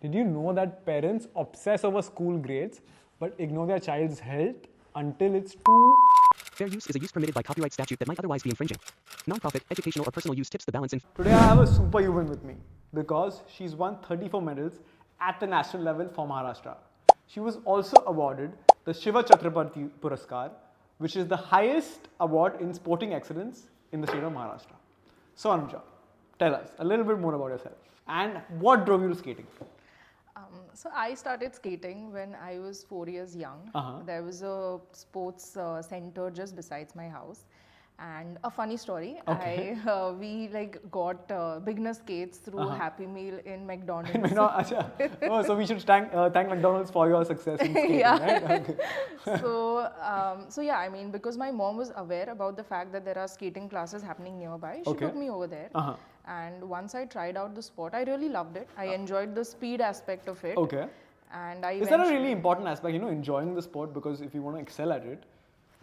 Did you know that parents obsess over school grades but ignore their child's health until it's too... Fair use is a use permitted by copyright statute that might otherwise be infringing. Non-profit, educational, or personal use tips the balance in... Today I have a superhuman with me because she's won 34 medals at the national level for Maharashtra. She was also awarded the Shiva Chhatrapati Puraskar, which is the highest award in sporting excellence in the state of Maharashtra. So Anuja, tell us a little bit more about yourself and what drove you to skating? So I started skating when I was 4 years young. There was a sports center just besides my house. And a funny story, Okay. we got beginner skates through Happy Meal in McDonald's. Oh, so we should thank McDonald's for your success in skating, Yeah. right? Okay. So yeah, I mean, because my mom was aware about the fact that there are skating classes happening nearby, she Okay. took me over there. And once I tried out the sport, I really loved it. I enjoyed the speed aspect of it. Okay. And I Is that a really important aspect, enjoying the sport? Because if you want to excel at it,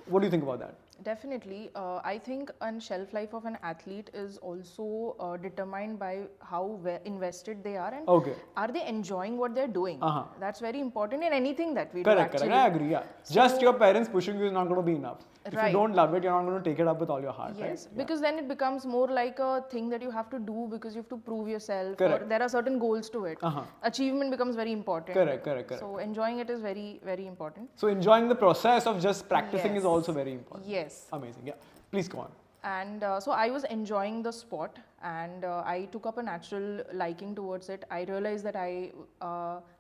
what do you think about that? Definitely. I think a shelf life of an athlete is also determined by how invested they are and Okay. are they enjoying what they're doing. That's very important in anything that we do Correct, actually. correct. I agree, yeah. Just your parents pushing you is not going to be enough. If you Right. don't love it, you're not going to take it up with all your heart, Yes, right? because then it becomes more like a thing that you have to do because you have to prove yourself. Correct. Or there are certain goals to it. Achievement becomes very important. Correct, correct. So enjoying it is very, very important. So enjoying the process of just practicing is Yes. also very important. Yes. Amazing, yeah. Please go on. And so I was enjoying the sport and I took up a natural liking towards it. I realized that I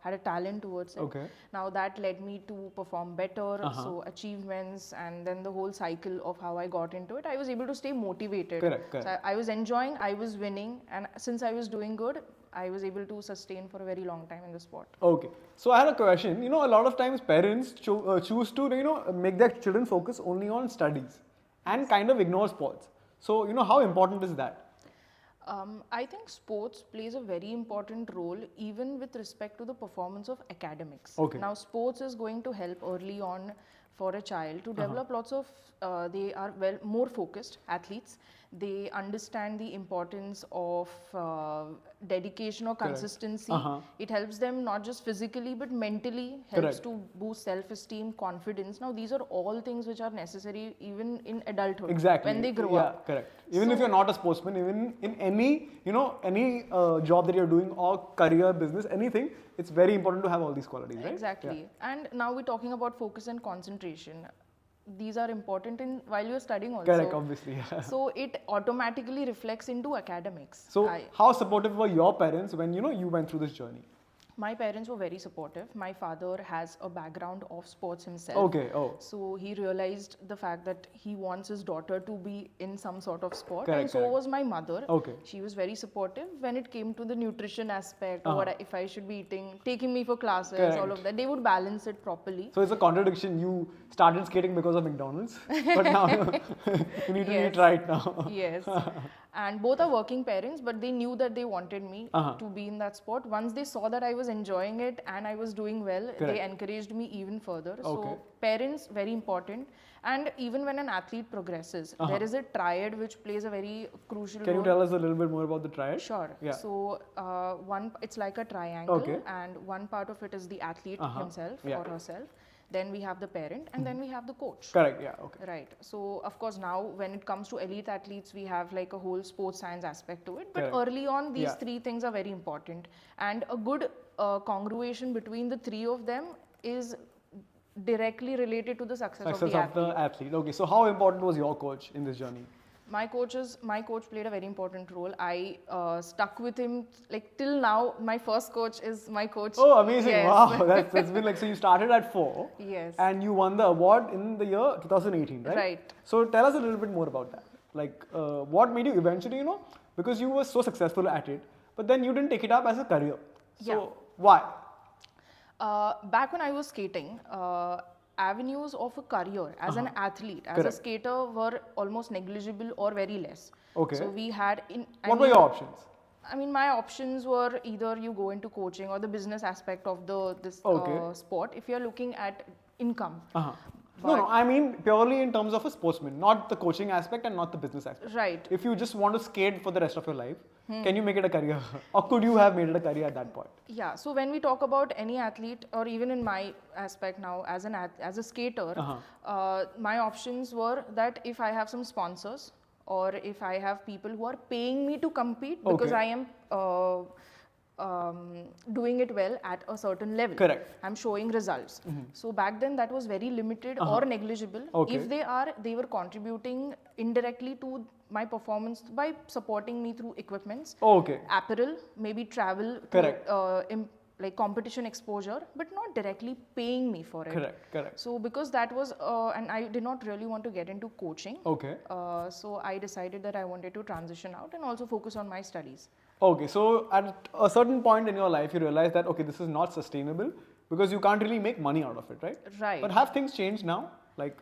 had a talent towards it. Okay. Now that led me to perform better, so achievements and then the whole cycle of how I got into it. I was able to stay motivated. Correct, correct. So I was enjoying, I was winning, and since I was doing good, I was able to sustain for a very long time in the sport. Okay. So I had a question. A lot of times parents choose to, make their children focus only on studies and kind of ignore sports. So, how important is that? I think sports plays a very important role even with respect to the performance of academics. Okay. Now, sports is going to help early on for a child to develop lots of, they are more focused athletes. They understand the importance of dedication or consistency. It helps them not just physically but mentally, helps Correct. to boost self-esteem, confidence. Now, these are all things which are necessary even in adulthood. Exactly. When they grow yeah, up. correct. Even if you're not a sportsman, even in any, any job that you're doing or career, business, anything, it's very important to have all these qualities, right? Exactly. And now we're talking about focus and concentration. These are important while you're studying also. Correct, obviously. Yeah. So it automatically reflects into academics. So how supportive were your parents when, you went through this journey? My parents were very supportive. My father has a background of sports himself. Okay, oh. So he realized the fact that he wants his daughter to be in some sort of sport. Correct, and so correct. was my mother. Okay. She was very supportive when it came to the nutrition aspect, or what if I should be eating, taking me for classes, Correct. all of that. They would balance it properly. So it's a contradiction. You started skating because of McDonald's, but now you need to Yes. eat right now. Yes. And both are working parents, but they knew that they wanted me to be in that sport. Once they saw that I was enjoying it and I was doing well, they Correct. encouraged me even further. Okay. So parents, very important. And even when an athlete progresses, there is a triad which plays a very crucial Can role. you tell us a little bit more about the triad? Sure. Yeah. So it's like a triangle, Okay. and one part of it is the athlete himself Yeah. or herself. Then we have the parent, and then we have the coach. Correct, yeah, okay. Right. So, of course, now when it comes to elite athletes, we have like a whole sports science aspect to it. But Correct. early on, these Yeah. three things are very important. And a good congruation between the three of them is directly related to the success of Success the of athlete. the athlete. Okay, so how important was your coach in this journey? My coach played a very important role. I stuck with him like till now. My first coach is my coach. Oh, amazing. Yes. Wow, that's been like, so you started at 4. Yes. And you won the award in the year 2018, right? Right. So tell us a little bit more about that. Like, what made you eventually, because you were so successful at it, but then you didn't take it up as a career. So Yeah. why? Back when I was skating, avenues of a career as an athlete, as a Correct. skater, were almost negligible or very less. Okay. So we had What were your options? I mean, my options were either you go into coaching or the business aspect of this Okay. sport. If you're looking at income, No, I mean purely in terms of a sportsman, not the coaching aspect and not the business aspect. Right. If you just want to skate for the rest of your life, can you make it a career? Or could you have made it a career at that point? Yeah, so when we talk about any athlete, or even in my aspect now as as a skater, my options were that if I have some sponsors, or if I have people who are paying me to compete because I am doing it well at a certain level. Correct. I'm showing results. So back then that was very limited or negligible. If they were contributing indirectly to my performance by supporting me through equipments, apparel, maybe travel, correct, like competition exposure, but not directly paying me for it. Correct. So because that was, and I did not really want to get into coaching. So I decided that I wanted to transition out and also focus on my studies. So at a certain point in your life, you realize that, this is not sustainable because you can't really make money out of it, right? Right. But have things changed now? Like,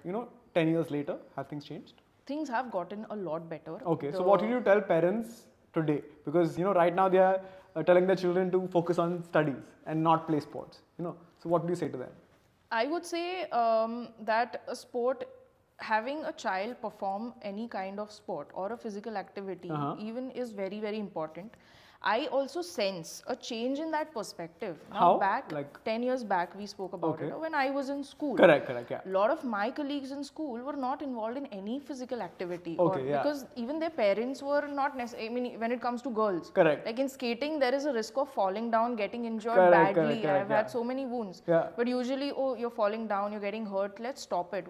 10 years later, have things changed? Things have gotten a lot better. So what will you tell parents today? Because, right now they are telling their children to focus on studies and not play sports, So what do you say to them? I would say that a sport, having a child perform any kind of sport or a physical activity even is very, very important. I also sense a change in that perspective. Now, how? Back, like 10 years back, we spoke about it. When I was in school. Correct, yeah. A lot of my colleagues in school were not involved in any physical activity. Yeah. Because even their parents were not necessarily, I mean, when it comes to girls. Correct. Like in skating, there is a risk of falling down, getting injured badly. I've had so many wounds. But usually, you're falling down, you're getting hurt, let's stop it.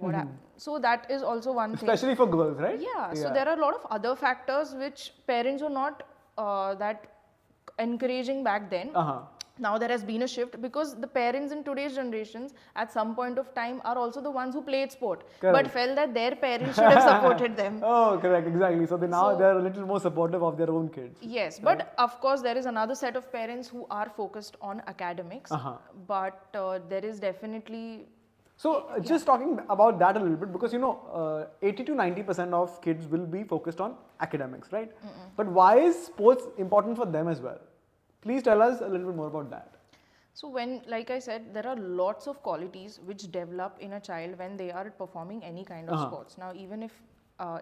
So that is also one thing. Especially for girls, right? Yeah. So there are a lot of other factors which parents were not that encouraging back then. Now there has been a shift because the parents in today's generations at some point of time are also the ones who played sport but felt that their parents should have supported them. Correct, exactly. So they're a little more supportive of their own kids. Yes, but of course there is another set of parents who are focused on academics, but there is definitely... So just talking about that a little bit, because 80 to 90% of kids will be focused on academics, right? But why is sports important for them as well? Please tell us a little bit more about that. So like I said, there are lots of qualities which develop in a child when they are performing any kind of sports. Now, even if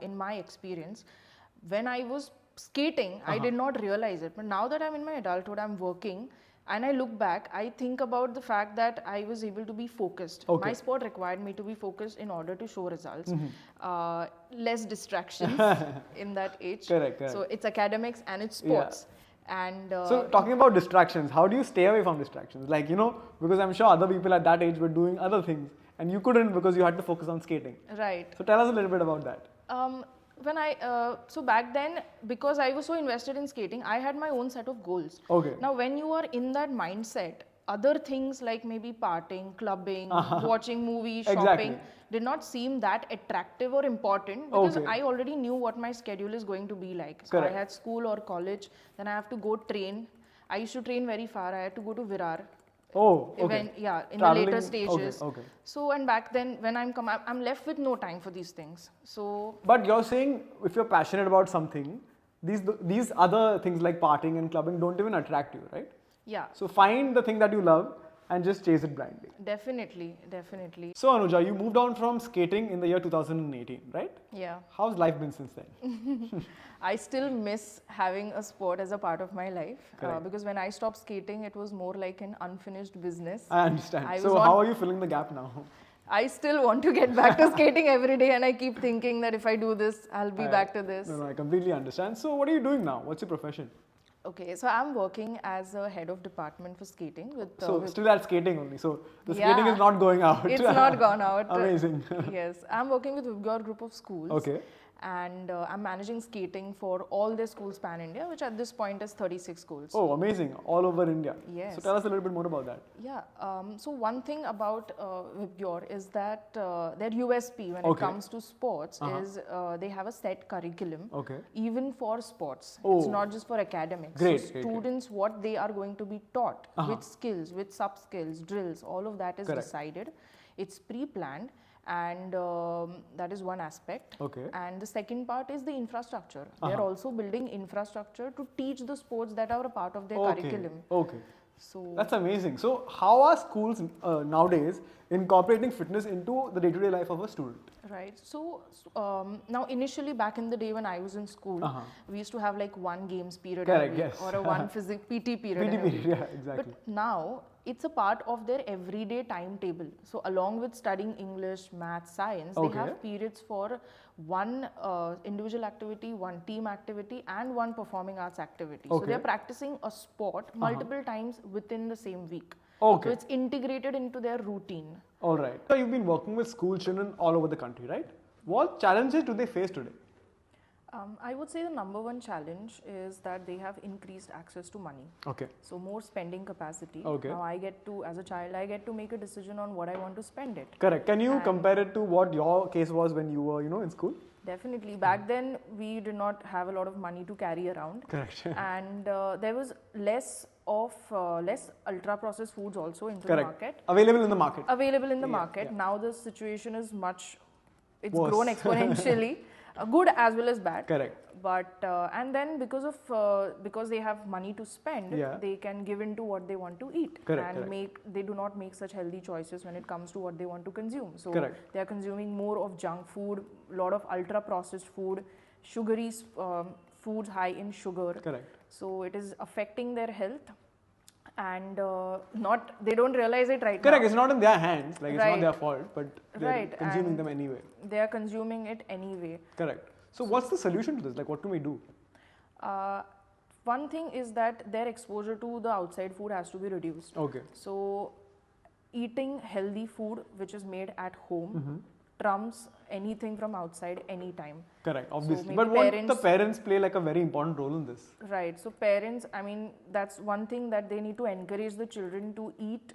in my experience, when I was skating, I did not realize it. But now that I'm in my adulthood, I'm working, and I look back, I think about the fact that I was able to be focused. My sport required me to be focused in order to show results. Less distractions in that age. Correct. So it's academics and it's sports. And so talking about distractions, how do you stay away from distractions? Like, because I'm sure other people at that age were doing other things and you couldn't because you had to focus on skating. Right. So tell us a little bit about that. So back then, because I was so invested in skating, I had my own set of goals. Now, when you are in that mindset, other things like maybe partying, clubbing, watching movies, shopping did not seem that attractive or important because I already knew what my schedule is going to be like. So I had school or college, then I have to go train. I used to train very far. I had to go to Virar. In the later stages. So, and back then when I'm left with no time for these things. So, but you're saying if you're passionate about something, these other things like partying and clubbing don't even attract you, right? Yeah. So find the thing that you love and just chase it blindly. Definitely. So Anuja, you moved on from skating in the year 2018, right? Yeah. How's life been since then? I still miss having a sport as a part of my life because when I stopped skating, it was more like an unfinished business. I understand. So how are you filling the gap now? I still want to get back to skating every day, and I keep thinking that if I do this, I'll be back to this. No, I completely understand. So what are you doing now? What's your profession? Okay, so I'm working as a head of department for skating. Still at skating only. So the skating is not going out. It's not gone out. Amazing. Yes, I'm working with your group of schools. And I'm managing skating for all their schools pan India, which at this point is 36 schools. Oh, amazing. All over India. Yes. So tell us a little bit more about that. Yeah. So one thing about Vibgyor is that their USP when it comes to sports is they have a set curriculum even for sports. It's not just for academics. Great. Students, what they are going to be taught, with skills, with sub-skills, drills, all of that is decided. It's pre-planned. And that is one aspect. And the second part is the infrastructure. They are also building infrastructure to teach the sports that are a part of their curriculum. So That's amazing. So how are schools nowadays incorporating fitness into the day-to-day life of a student? right. So now initially back in the day when I was in school, we used to have like one games period Correct, a week yes. or a one PT period. PT in a period, week. yeah, exactly. But now it's a part of their everyday timetable. So along with studying English, math, science, they Okay. have periods for one individual activity, one team activity, and one performing arts activity. So Okay. they are practicing a sport multiple times within the same week. Okay. So it's integrated into their routine. All right. So you've been working with school children all over the country, right? What challenges do they face today? I would say the number one challenge is that they have increased access to money. Okay. So more spending capacity. Okay. Now I get to, as a child, I get to make a decision on what I want to spend it. Correct. Can you And- compare it to what your case was when you were, in school? Definitely. Back then, we did not have a lot of money to carry around. Correct. And there was less ultra processed foods also into the Correct. market. Available in the market. Available in the Yeah, market. yeah. Now the situation is it's Worse. grown exponentially, good as well as bad. Correct. But and then because they have money to spend, Yeah. they can give into what they want to eat, Correct, and correct. they do not make such healthy choices when it comes to what they want to consume. So Correct. they are consuming more of junk food, a lot of ultra processed food, sugary foods high in sugar. Correct. So it is affecting their health, and they don't realize it right Correct. now. It's not in their hands. Like it's not Right. their fault, but they're Right, consuming and them anyway. They are consuming it anyway. Correct. So what's the solution to this? Like what can we do? One thing is that their exposure to the outside food has to be reduced. Okay. So, eating healthy food which is made at home trumps anything from outside anytime. Correct. Obviously. maybe But won't the parents- parents play like a very important role in this? Right. So, parents, I mean, that's one thing that they need to encourage the children to eat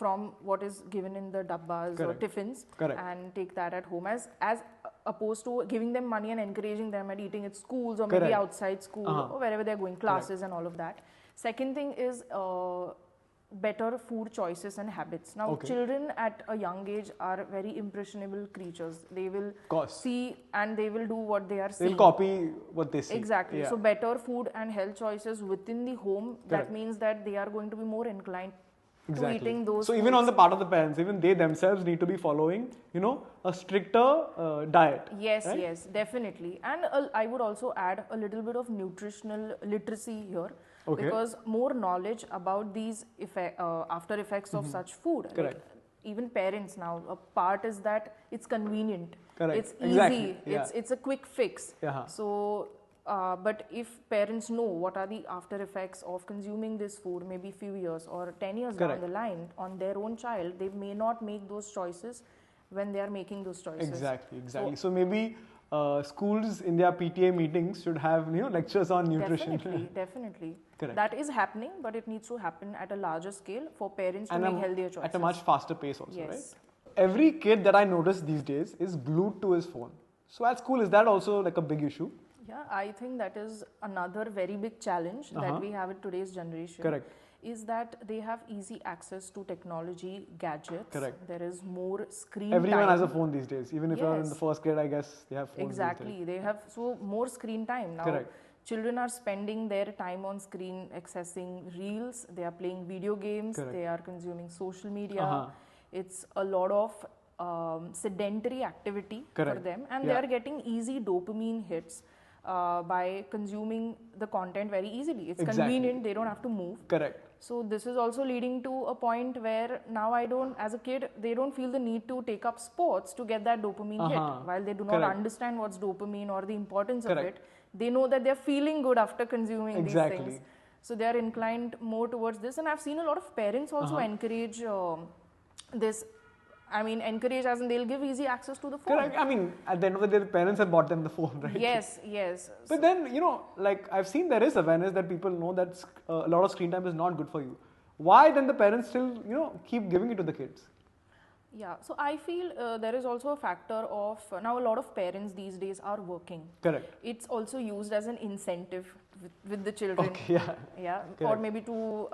from what is given in the dabbas or Correct. tiffins Correct. and take that at home as opposed to giving them money and encouraging them at eating at schools or Correct. maybe outside school Uh-huh. or wherever they're going, classes and all of that. Second thing is better food choices and habits. Now, Okay. children at a young age are very impressionable creatures. They will Course. see and they will do what they are They'll seeing. copy what they see. Exactly. Yeah. So better food and health choices within the home. Correct. That means that they are going to be more inclined to eating those. So even on foods. the part of the parents, even they themselves need to be following, a stricter diet. Yes, right? yes, definitely. And I would also add a little bit of nutritional literacy here. Okay. Because more knowledge about these after effects of such food. Like, Correct. even parents now, a part is that it's convenient. Correct. It's Exactly. easy. Yeah. It's a quick fix. Yeah. So, but if parents know what are the after effects of consuming this food, maybe few years or 10 years Correct. down the line on their own child, they may not make those choices when they are making those choices. Exactly. So maybe schools in their PTA meetings should have lectures on nutrition. Definitely. Correct. That is happening, but it needs to happen at a larger scale for parents to And make healthier choices. at a much faster pace also, Yes. right? Every kid that I notice these days is glued to his phone. So at school, is that also like a big issue? Yeah, I think that is another very big challenge that we have in today's generation. Correct. Is that they have easy access to technology, gadgets. Correct. There is more screen Everyone time. has a phone these days. Even if you're in the Yes. first grade, I guess they have phones. these days. Exactly. They have more screen time now. Correct. Children are spending their time on screen accessing reels. They are playing video games. Correct. They are consuming social media. It's a lot of sedentary activity for Correct. them, and Yeah. they are getting easy dopamine hits by consuming the content very easily. It's Exactly. convenient. They don't have to move. Correct. So this is also leading to a point where now as a kid, they don't feel the need to take up sports to get that dopamine hit. While they do not Correct. understand what's dopamine or the importance Correct. of it, they know that they're feeling good after consuming Exactly. these things. So they are inclined more towards this. And I've seen a lot of parents also encourage this. I mean, encourage as in they'll give easy access to the phone. Correct. I mean, at the end of the day, the parents have bought them the phone, right? Yes, yes. But then, like I've seen there is awareness that people know that a lot of screen time is not good for you. Why then the parents still, keep giving it to the kids? Yeah, so I feel there is also a factor of now a lot of parents these days are working. Correct. It's also used as an incentive with the children. Okay, yeah. Yeah, or Correct. maybe to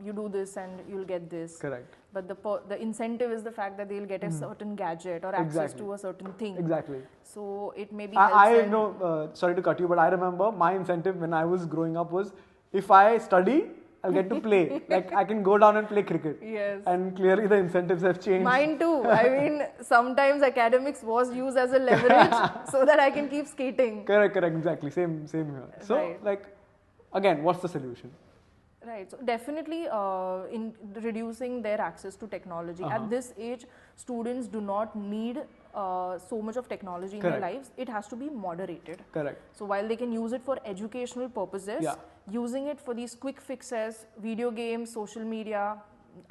you do this and you'll get this. Correct. But the incentive is the fact that they'll get a certain gadget or access Exactly. to a certain thing. Exactly. So it may be. I helps them- know, sorry to cut you, but I remember my incentive when I was growing up was if I study, I'll get to play. Like I can go down and play cricket. Yes. And clearly the incentives have changed. Mine too. I mean, sometimes academics was used as a leverage so that I can keep skating. Correct, exactly. Same here. So Right. like, again, what's the solution? Right. So definitely in reducing their access to technology. At this age, students do not need so much of technology in their Correct. lives. It has to be moderated. Correct. So while they can use it for educational purposes, Yeah. using it for these quick fixes, video games, social media,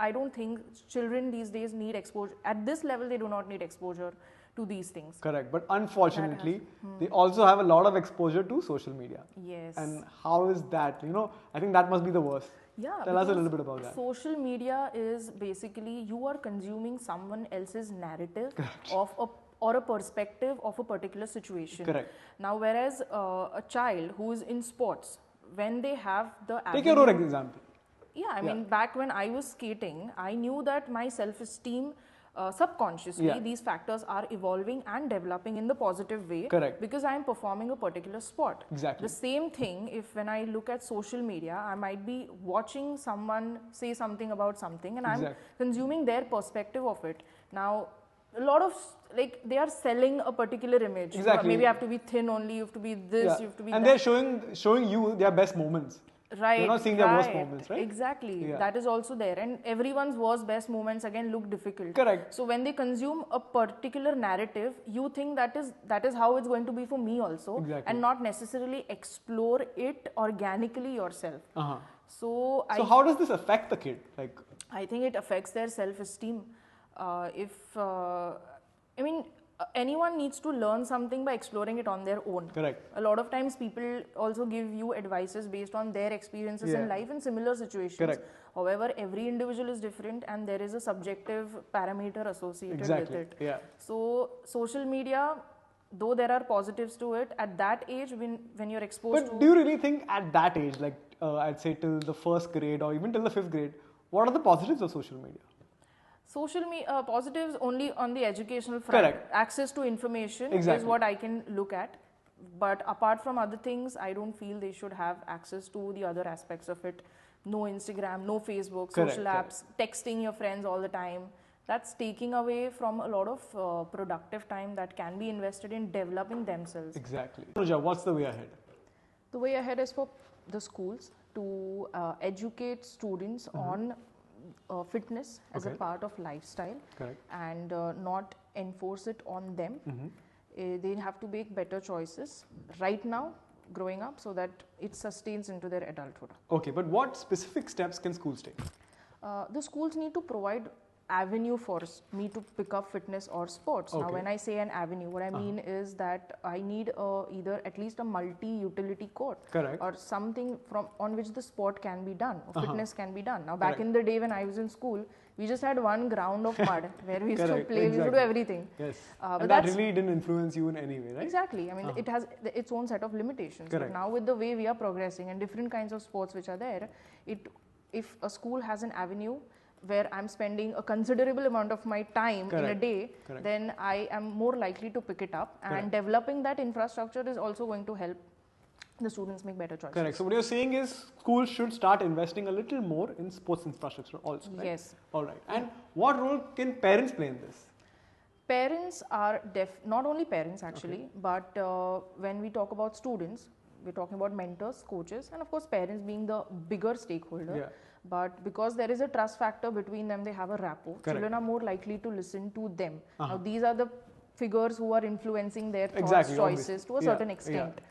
I don't think children these days need exposure. At this level, they do not need exposure to these things. Correct. But unfortunately, they also have a lot of exposure to social media. Yes. And how is that? I think that must be the worst. Yeah. Tell us a because little bit about that. Social media is basically you are consuming someone else's narrative or a perspective of a particular situation. Correct. Now, whereas a child who is in sports, when they have the Take your own example. Yeah, I mean, back when I was skating, I knew that my self-esteem, subconsciously, Yeah. these factors are evolving and developing in the positive way. Correct. Because I am performing a particular sport. Exactly. The same thing, if when I look at social media, I might be watching someone say something about something and I'm Exactly. consuming their perspective of it. Now, a lot of, like, they are selling a particular image. Exactly. Maybe you have to be thin only, you have to be this, Yeah. you have to be And that. they're showing you their best moments. Right. You're not seeing their worst moments, right? Exactly. Yeah. That is also there. And everyone's worst, best moments again look difficult. Correct. So when they consume a particular narrative, you think that is how it's going to be for me also. Exactly. And not necessarily explore it organically yourself. Uh-huh. So So how does this affect the kid? Like, I think it affects their self-esteem. Anyone needs to learn something by exploring it on their own. correct. A lot of times people also give you advices based on their experiences Yeah. in life in similar situations. Correct. However, every individual is different and there is a subjective parameter associated Exactly. with it. Yeah. So social media, though there are positives to it, at that age when you're exposed But to... do you really think at that age, like I'd say till the first grade or even till the fifth grade, what are the positives of social media? Social media positives only on the educational front. Correct. Access to information Exactly. is what I can look at. But apart from other things, I don't feel they should have access to the other aspects of it. No Instagram, no Facebook, Correct, social apps, texting your friends all the time. That's taking away from a lot of productive time that can be invested in developing themselves. Exactly. Anuja, what's the way ahead? The way ahead is for the schools to educate students on fitness as a Okay. part of lifestyle. Correct. And not enforce it on them. They have to make better choices right now, growing up, so that it sustains into their adulthood. Okay, but what specific steps can schools take? The schools need to provide avenue for me to pick up fitness or sports. Now, Okay. when I say an avenue, what I mean is that I need either at least a multi-utility court, Correct. or something on which the sport can be done, or fitness can be done. Now, back Correct. in the day when I was in school, we just had one ground of mud where we used to Correct, play, we used to do exactly. everything. Yes. But And that that's really didn't influence you in any way, right? exactly. I mean, it has its own set of limitations. Correct. But now with the way we are progressing and different kinds of sports which are there, if a school has an avenue where I'm spending a considerable amount of my time in a Correct. day, Correct. then I am more likely to pick it up. Correct. And developing that infrastructure is also going to help the students make better choices. Correct. So what you're saying is schools should start investing a little more in sports infrastructure also, right? Yes. All right. And what role can parents play in this? Parents are not only parents actually, but when we talk about students, we're talking about mentors, coaches, and of course parents being the bigger stakeholder. Yeah. But because there is a trust factor between them, they have a rapport. Correct. Children are more likely to listen to them. Now these are the figures who are influencing their thoughts, Exactly, choices to a obviously. certain Yeah, extent.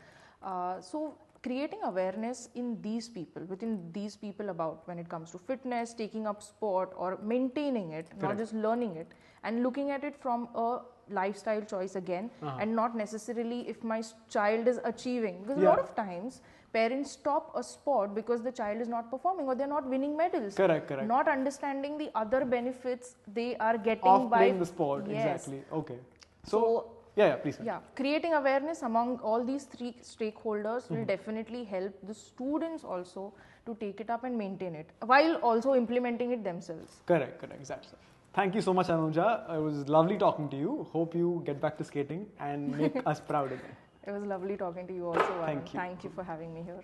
So creating awareness in these people, within these people about when it comes to fitness, taking up sport or maintaining it, not Correct. just learning it, and looking at it from a lifestyle choice again, and not necessarily if my child is achieving. Because a lot of times parents stop a sport because the child is not performing or they're not winning medals. Correct, correct. Not understanding the other benefits they are getting Of by playing the sport, Yes. exactly. Okay. So yeah, please. Yeah, creating awareness among all these three stakeholders will definitely help the students also to take it up and maintain it while also implementing it themselves. Correct, exactly. Thank you so much, Anuja. It was lovely talking to you. Hope you get back to skating and make us proud again. It was lovely talking to you also. Varun. Thank you. Thank you for having me here.